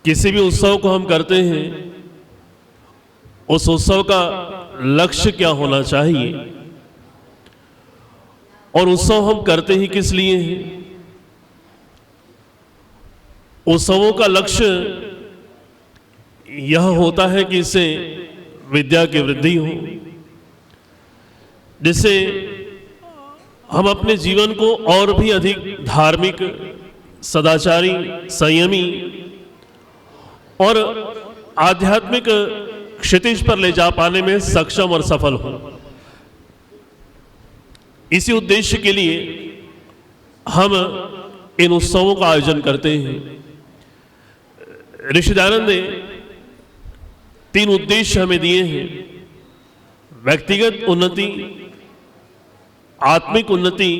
किसी भी उत्सव को हम करते हैं, उस उत्सव का लक्ष्य क्या होना चाहिए और उत्सव हम करते ही किस लिए हैं। उत्सवों का लक्ष्य यह होता है कि इससे विद्या की वृद्धि हो, जिससे हम अपने जीवन को और भी अधिक धार्मिक, सदाचारी, संयमी और आध्यात्मिक क्षितिज पर ले जा पाने में सक्षम और सफल हो। इसी उद्देश्य के लिए हम इन उत्सवों का आयोजन करते हैं। ऋषि दयानंद ने 3 उद्देश्य हमें दिए हैं: व्यक्तिगत उन्नति, आत्मिक उन्नति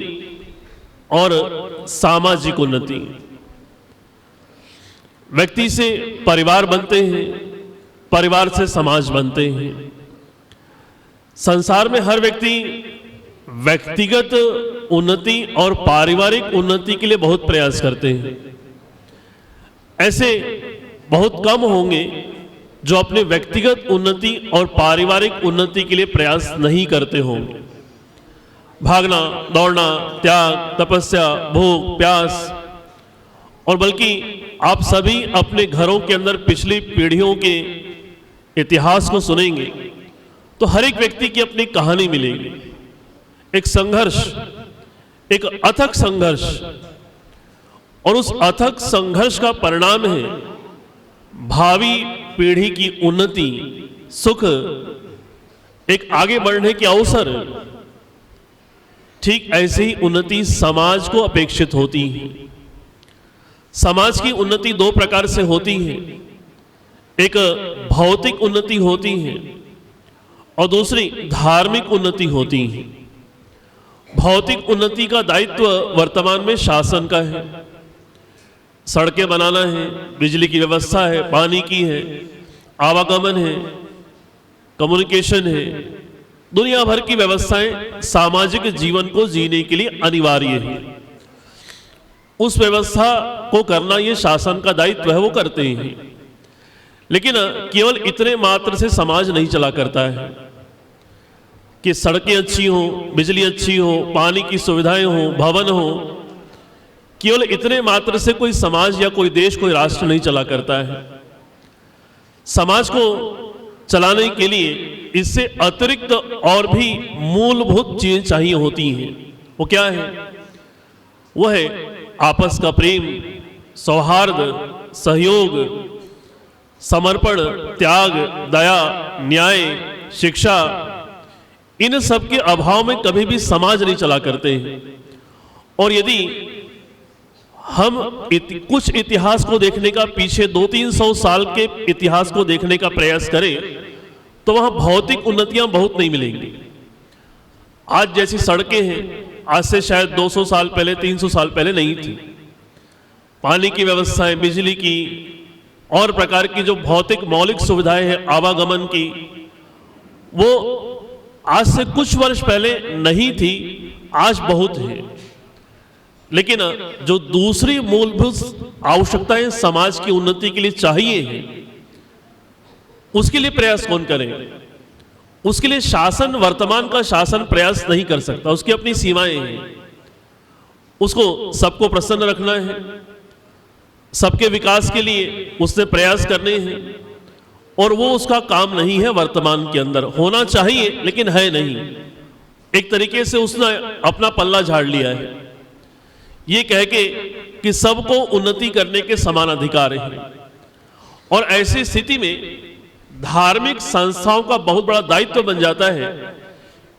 और सामाजिक उन्नति। व्यक्ति से परिवार बनते हैं, परिवार से समाज बनते हैं। संसार में हर व्यक्ति व्यक्तिगत उन्नति और पारिवारिक उन्नति के लिए बहुत प्रयास करते हैं। ऐसे बहुत कम होंगे जो अपने व्यक्तिगत उन्नति और पारिवारिक उन्नति के लिए प्रयास नहीं करते होंगे। भागना, दौड़ना, त्याग, तपस्या, भूख, प्यास, और बल्कि आप सभी अपने घरों के अंदर पिछली पीढ़ियों के इतिहास को सुनेंगे तो हर एक व्यक्ति की अपनी कहानी मिलेगी। एक संघर्ष, एक अथक संघर्ष, और उस अथक संघर्ष का परिणाम है भावी पीढ़ी की उन्नति, सुख, एक आगे बढ़ने के अवसर। ठीक ऐसी ही उन्नति समाज को अपेक्षित होती है। समाज की उन्नति 2 प्रकार से होती है। एक भौतिक उन्नति होती है और दूसरी धार्मिक उन्नति होती है। भौतिक उन्नति का दायित्व वर्तमान में शासन का है। सड़कें बनाना है, बिजली की व्यवस्था है, पानी की है, आवागमन है, कम्युनिकेशन है, दुनिया भर की व्यवस्थाएं सामाजिक जीवन को जीने के लिए अनिवार्य है। उस व्यवस्था को करना ये शासन का दायित्व है, वो करते हैं। लेकिन केवल इतने मात्र से समाज नहीं चला करता है कि सड़कें अच्छी हो, बिजली अच्छी हो, पानी की सुविधाएं हो, भवन हो। केवल इतने मात्र से कोई समाज या कोई देश, कोई राष्ट्र नहीं चला करता है। समाज को चलाने के लिए इससे अतिरिक्त और भी मूलभूत चीजें चाहिए होती हैं। वो क्या है? वो है आपस का प्रेम, सौहार्द, सहयोग, समर्पण, त्याग, दया, न्याय, शिक्षा। इन सब के अभाव में कभी भी समाज नहीं चला करते हैं। और यदि हम कुछ इतिहास को देखने का, पीछे 200-300 साल के इतिहास को देखने का प्रयास करें तो वहां भौतिक उन्नतियां बहुत नहीं मिलेंगी। आज जैसी सड़कें हैं, आज से शायद 200 साल पहले, 300 साल पहले नहीं थी। पानी की व्यवस्थाएं, बिजली की और प्रकार की जो भौतिक मौलिक सुविधाएं हैं, आवागमन की, वो आज से कुछ वर्ष पहले नहीं थी, आज बहुत है। लेकिन जो दूसरी मूलभूत आवश्यकताएं समाज की उन्नति के लिए चाहिए है, उसके लिए प्रयास कौन करेगा? उसके लिए शासन, वर्तमान का शासन प्रयास नहीं कर सकता। उसकी अपनी सीमाएं हैं। उसको सबको प्रसन्न रखना है, सबके विकास के लिए उसने प्रयास करने हैं, और वो उसका काम नहीं है। वर्तमान के अंदर होना चाहिए लेकिन है नहीं। एक तरीके से उसने अपना पल्ला झाड़ लिया है, ये कह के कि सबको उन्नति करने के समान अधिकार हैं। और ऐसी स्थिति में धार्मिक संस्थाओं का बहुत बड़ा दायित्व बन जाता है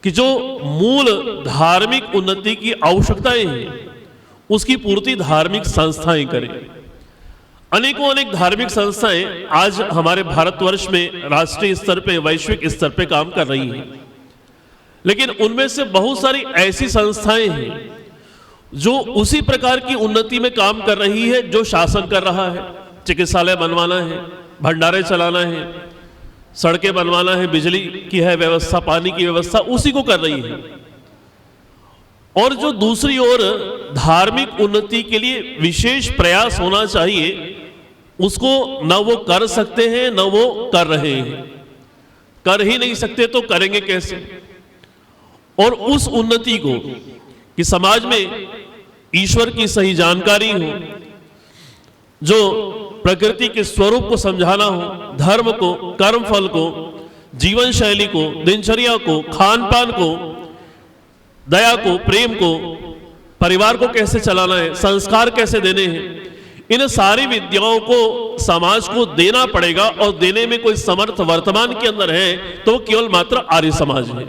कि जो मूल धार्मिक उन्नति की आवश्यकताएं हैं, उसकी पूर्ति धार्मिक संस्थाएं करें। अनेकों अनेक धार्मिक संस्थाएं आज हमारे भारतवर्ष में राष्ट्रीय स्तर पे, वैश्विक स्तर पे काम कर रही हैं। लेकिन उनमें से बहुत सारी ऐसी संस्थाएं हैं जो उसी प्रकार की उन्नति में काम कर रही है जो शासन कर रहा है। चिकित्सालय बनवाना है, भंडारे चलाना है, सड़कें बनवाना है, बिजली की है व्यवस्था, पानी की व्यवस्था, उसी को कर रही है। और जो दूसरी ओर धार्मिक उन्नति के लिए विशेष प्रयास होना चाहिए, उसको न वो कर सकते हैं न वो कर रहे हैं। कर ही नहीं सकते तो करेंगे कैसे? और उस उन्नति को कि समाज में ईश्वर की सही जानकारी हो, जो प्रकृति के स्वरूप को समझाना हो, धर्म को, कर्म फल को, जीवन शैली को, दिनचर्या को, खान पान को, दया को, प्रेम को, परिवार को कैसे चलाना है, संस्कार कैसे देने हैं, इन सारी विद्याओं को समाज को देना पड़ेगा। और देने में कोई समर्थ वर्तमान के अंदर है तो केवल मात्र आर्य समाज है।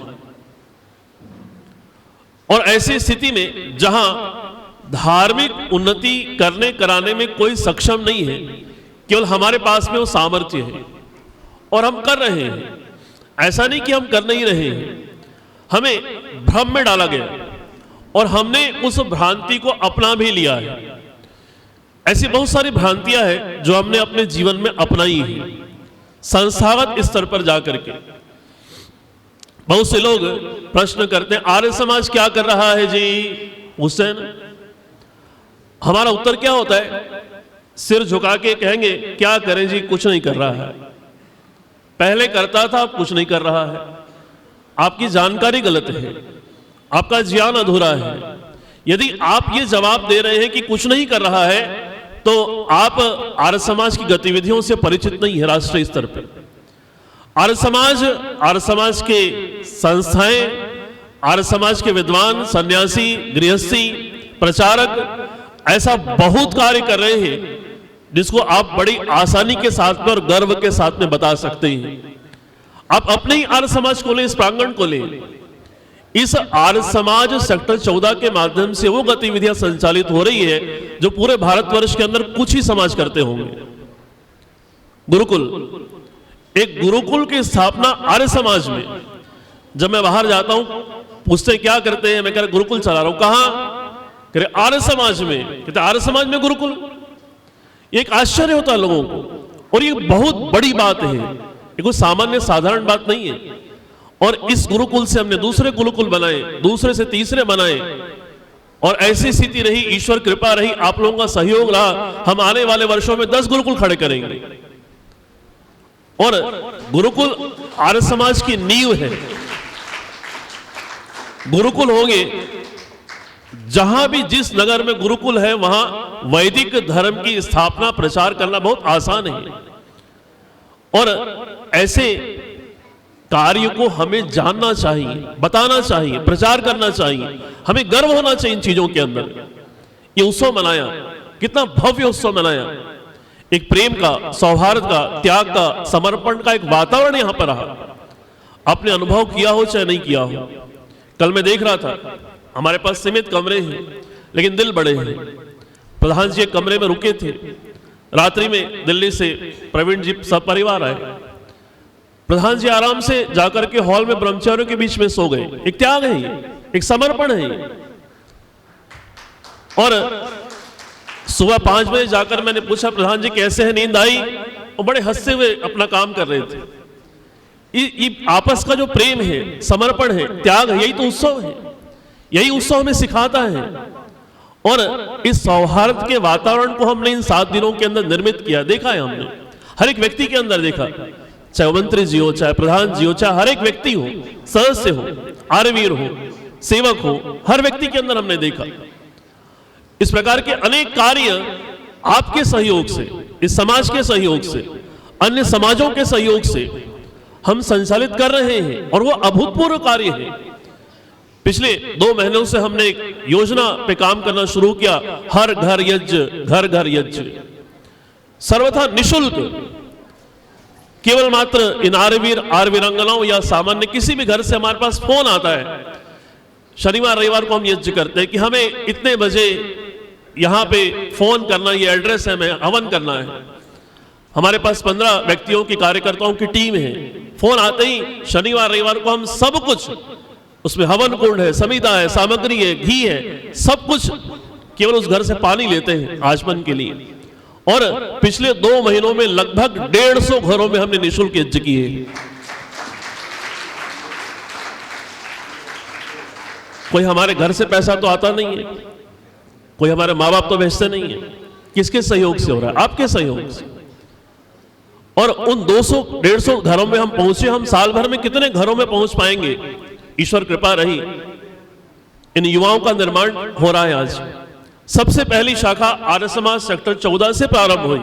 और ऐसी स्थिति में जहां धार्मिक उन्नति करने कराने में कोई सक्षम नहीं है, केवल हमारे पास में वो सामर्थ्य है और हम कर रहे हैं। ऐसा नहीं कि हम कर नहीं रहे हैं, हमें भ्रम में डाला गया और हमने उस भ्रांति को अपना भी लिया है। ऐसी बहुत सारी भ्रांतियां हैं जो हमने अपने जीवन में अपनाई है संस्थागत स्तर पर जाकर के। बहुत से लोग प्रश्न करते हैं, आर्य समाज क्या कर रहा है जी हुसैन? हमारा उत्तर क्या होता है? सिर झुका के कहेंगे क्या करें जी, कुछ नहीं कर रहा है। पहले करता था, अब कुछ नहीं कर रहा है। आपकी जानकारी गलत है, आपका ज्ञान अधूरा है। यदि आप ये जवाब दे रहे हैं कि कुछ नहीं कर रहा है तो आप आर्य समाज की गतिविधियों से परिचित नहीं है राष्ट्रीय स्तर पर। आर्य समाज के संस्थाएं, आर्य समाज के विद्वान, सन्यासी, गृहस्थी, प्रचारक ऐसा बहुत कार्य कर रहे हैं जिसको आप बड़ी आसानी के साथ में और गर्व के साथ में बता सकते हैं। आप अपने ही आर्य समाज को लें, इस प्रांगण को लें। इस आर्य समाज सेक्टर 14 के माध्यम से वो गतिविधियां संचालित हो रही है जो पूरे भारतवर्ष के अंदर कुछ ही समाज करते होंगे। गुरुकुल, एक गुरुकुल की स्थापना आर्य समाज में। जब मैं बाहर जाता हूं, पूछते क्या करते हैं, मैं कह रहा गुरुकुल चला रहा हूं। कहां? कह रहे आर्य समाज में। कहते आर्य समाज में गुरुकुल? एक आश्चर्य होता है लोगों को, और ये बहुत बड़ी बात है, ये कोई सामान्य साधारण बात नहीं है। और इस गुरुकुल से हमने दूसरे गुरुकुल बनाए, दूसरे से तीसरे बनाए, और ऐसी स्थिति रही, ईश्वर कृपा रही, आप लोगों का सहयोग रहा, हम आने वाले वर्षों में 10 गुरुकुल खड़े करेंगे। और गुरुकुल आर्य समाज की नींव है। गुरुकुल होंगे, जहां भी जिस नगर में गुरुकुल है वहां वैदिक धर्म की स्थापना, प्रचार करना बहुत आसान है। और ऐसे कार्य को हमें जानना चाहिए, बताना चाहिए, प्रचार करना चाहिए। हमें गर्व होना चाहिए इन चीजों के अंदर। ये उत्सव मनाया, कितना भव्य उत्सव मनाया, एक प्रेम का, सौहार्द का, त्याग का, समर्पण का एक वातावरण यहां पर रहा। आपने अनुभव किया हो चाहे नहीं किया हो। कल मैं देख रहा था, हमारे पास सीमित कमरे हैं लेकिन दिल बड़े हैं। प्रधान जी एक कमरे में रुके थे, रात्रि में दिल्ली से प्रवीण जी सब परिवार आए। प्रधान जी आराम से जाकर के हॉल में ब्रह्मचारियों के बीच में सो गए। एक त्याग है, एक समर्पण है। और सुबह 5 बजे जाकर मैंने पूछा प्रधान जी कैसे हैं, नींद आई? और बड़े हंसते हुए अपना काम कर रहे थे। ये आपस का जो प्रेम है, समर्पण है, त्याग है, यही तो उत्सव है, यही उत्सव हमें सिखाता है। और इस सौहार्द के वातावरण को हमने इन 7 दिनों के अंदर निर्मित किया, देखा है हमने, हर एक व्यक्ति के अंदर देखा, चाहे मंत्री जी हो, चाहे प्रधान जी हो, चाहे हर एक व्यक्ति हो, सदस्य हो, आर्यवीर हो, सेवक हो, हर व्यक्ति के अंदर हमने देखा। इस प्रकार के अनेक कार्य आपके सहयोग से, इस समाज के सहयोग से, अन्य समाजों के सहयोग से हम संचालित कर रहे हैं, और वो अभूतपूर्व कार्य है। पिछले 2 महीनों से हमने एक योजना पे काम करना शुरू किया, हर घर यज्ञ, घर घर यज्ञ, सर्वथा निशुल्क। केवल मात्र इन आर्यवीर, आर्यवीरांगनाओं या सामान्य किसी भी घर से हमारे पास फोन आता है, शनिवार रविवार को हम यज्ञ करते हैं कि हमें इतने बजे यहां पे फोन करना, ये एड्रेस है, हमें हवन करना है। हमारे पास 15 व्यक्तियों की, कार्यकर्ताओं की टीम है। फोन आते ही शनिवार रविवार को हम सब कुछ, उसमें हवन कुंड है, समिता है, सामग्री है, घी है, सब कुछ केवल उस घर से पानी लेते हैं आचमन के लिए। और पिछले 2 महीनों में लगभग 150 घरों में हमने निःशुल्क यज्ञ किए। कोई हमारे घर से पैसा तो आता नहीं है, कोई हमारे माँ बाप तो भेजते नहीं है। किसके सहयोग से हो रहा है? आपके सहयोग से। और उन 200-150 घरों में हम पहुंचे। हम साल भर में कितने घरों में पहुंच पाएंगे? ईश्वर कृपा रही, इन युवाओं का निर्माण हो रहा है। आज सबसे पहली शाखा आर्य समाज सेक्टर 14 से प्रारंभ हुई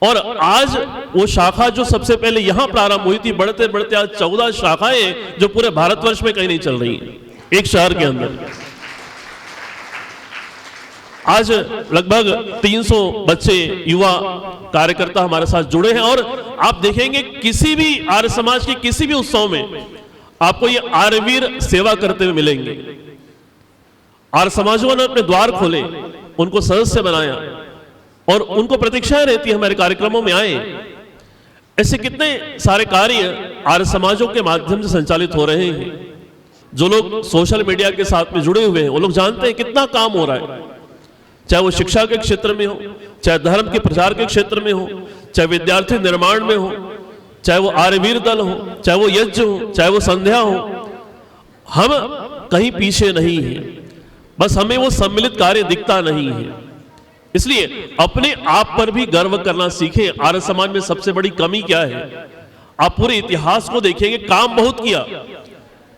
और आज वो शाखा जो सबसे पहले यहां प्रारंभ हुई थी, बढ़ते बढ़ते आज 14 शाखाएं जो पूरे भारतवर्ष में कहीं नहीं चल रही हैं, एक शहर के अंदर। आज लगभग 300 बच्चे, युवा कार्यकर्ता हमारे साथ जुड़े हैं और आप देखेंगे किसी भी आर्य समाज के किसी भी उत्सव में आपको ये आर्यवीर सेवा करते हुए मिलेंगे। आर्य समाजों ने अपने द्वार खोले, उनको सदस्य बनाया और उनको प्रतीक्षा रहती है हमारे कार्यक्रमों में आए। ऐसे कितने सारे कार्य आर्य समाजों के माध्यम से संचालित हो रहे हैं। जो लोग सोशल मीडिया के साथ में जुड़े हुए हैं वो लोग जानते हैं कितना काम हो रहा है, चाहे वो शिक्षा के क्षेत्र में हो, चाहे धर्म के प्रचार के क्षेत्र में हो, चाहे विद्यार्थी निर्माण में हो, चाहे वो आर्यवीर दल हो, चाहे वो यज्ञ हो, चाहे वो संध्या हो। हम कहीं पीछे नहीं हैं, बस हमें वो सम्मिलित कार्य दिखता नहीं है। इसलिए अपने आप पर भी गर्व करना सीखें। आर्य समाज में सबसे बड़ी कमी क्या है? आप पूरे इतिहास को देखेंगे, काम बहुत किया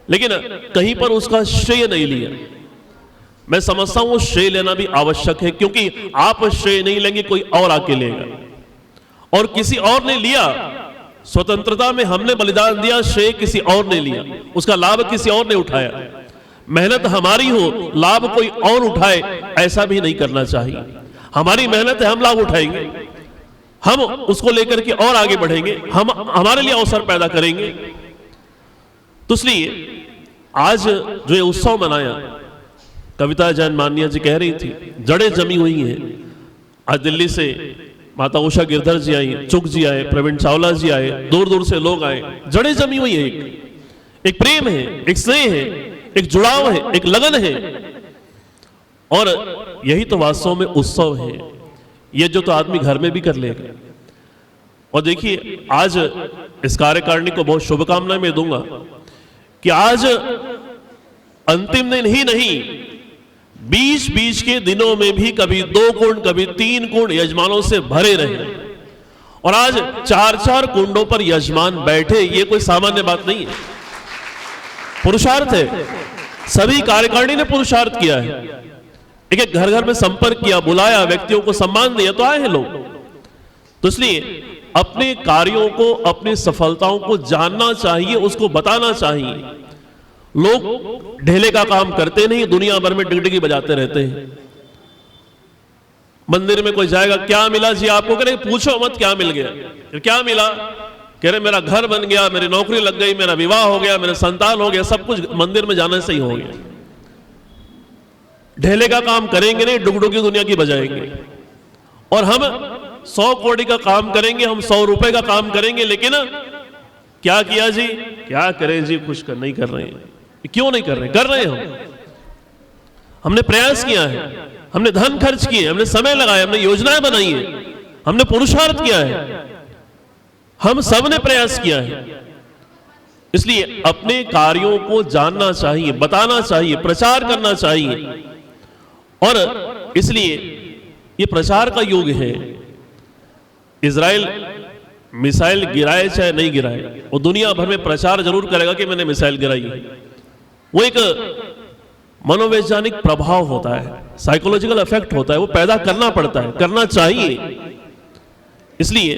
लेकिन कहीं पर उसका श्रेय नहीं लिया। मैं समझता हूं वो श्रेय लेना भी आवश्यक है, क्योंकि आप श्रेय नहीं लेंगे कोई और आके लेगा, और किसी और ने लिया। स्वतंत्रता में हमने बलिदान दिया, श्रेय किसी और ने लिया, उसका लाभ किसी और ने उठाया। मेहनत हमारी हो, लाभ कोई और उठाए, ऐसा भी नहीं करना चाहिए। हमारी मेहनत है, हम लाभ उठाएंगे, हम उसको लेकर के और आगे बढ़ेंगे, हम हमारे लिए अवसर पैदा करेंगे। तो इसलिए आज जो ये उत्सव मनाया, कविता जैन मान्या जी कह रही थी, जड़ें जमी हुई हैं। आज दिल्ली से माता उषा गिरधर जी आई, चुग जी आए, प्रवीण चावला जी आए, दूर दूर से लोग आए। जड़ें जमी हुई है, एक प्रेम है, एक स्नेह है, एक जुड़ाव है, एक लगन है, और यही तो वास्तव में उत्सव है। ये जो तो आदमी घर में भी कर लेगा। और देखिए, आज इस कार्यकारिणी को बहुत शुभकामनाएं मैं दूंगा कि आज अंतिम दिन ही नहीं, बीच बीच के दिनों में भी कभी 2 कुंड, कभी 3 कुंड यजमानों से भरे रहे। और आज 4-4 कुंडों पर यजमान बैठे, ये कोई सामान्य बात नहीं है, पुरुषार्थ है। सभी कार्यकारिणी ने पुरुषार्थ किया है, एक एक घर घर में संपर्क किया, बुलाया, व्यक्तियों को सम्मान दिया, तो आए हैं लोग। तो इसलिए अपने कार्यों को, अपनी सफलताओं को जानना चाहिए, उसको बताना चाहिए। लोग ढेले का काम करते नहीं, दुनिया भर में डिगडिगी बजाते रहते हैं। मंदिर में कोई जाएगा, क्या मिला जी आपको? कह रहे पूछो मत क्या मिल गया। क्या मिला? कह रहे मेरा घर बन गया, मेरी नौकरी लग गई, मेरा विवाह हो गया, मेरा संतान हो गया, सब कुछ मंदिर में जाने से ही हो गया। ढेले का काम करेंगे नहीं, डुगडुगी दुनिया की बजाएंगे। और हम 100 करोड़ का काम करेंगे, हम 100 रुपए का काम करेंगे, लेकिन क्या किया जी? क्या करें जी, कुछ नहीं कर रहे हैं। क्यों नहीं कर रहे? कर रहे हैं हमने प्रयास किया है, हमने धन खर्च किए, हमने समय लगाया, हमने योजनाएं बनाई है, हमने पुरुषार्थ किया है, हम सब ने प्रयास किया है। इसलिए अपने कार्यों को जानना चाहिए, बताना चाहिए, प्रचार करना चाहिए। और इसलिए ये प्रचार का युग है। इजराइल मिसाइल गिराए चाहे नहीं गिराए, वो दुनिया भर में प्रचार जरूर करेगा कि मैंने मिसाइल गिराई है। वो एक मनोवैज्ञानिक प्रभाव होता है, साइकोलॉजिकल इफेक्ट होता है, वो पैदा करना पड़ता है, करना चाहिए। इसलिए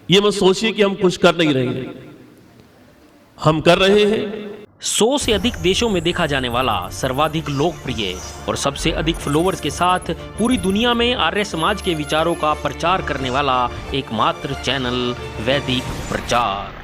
ये मत सोचिए कि हम कुछ कर नहीं रहे हैं, हम कर रहे हैं। 100 से अधिक देशों में देखा जाने वाला, सर्वाधिक लोकप्रिय और सबसे अधिक फॉलोअर्स के साथ पूरी दुनिया में आर्य समाज के विचारों का प्रचार करने वाला एकमात्र चैनल वैदिक प्रचार।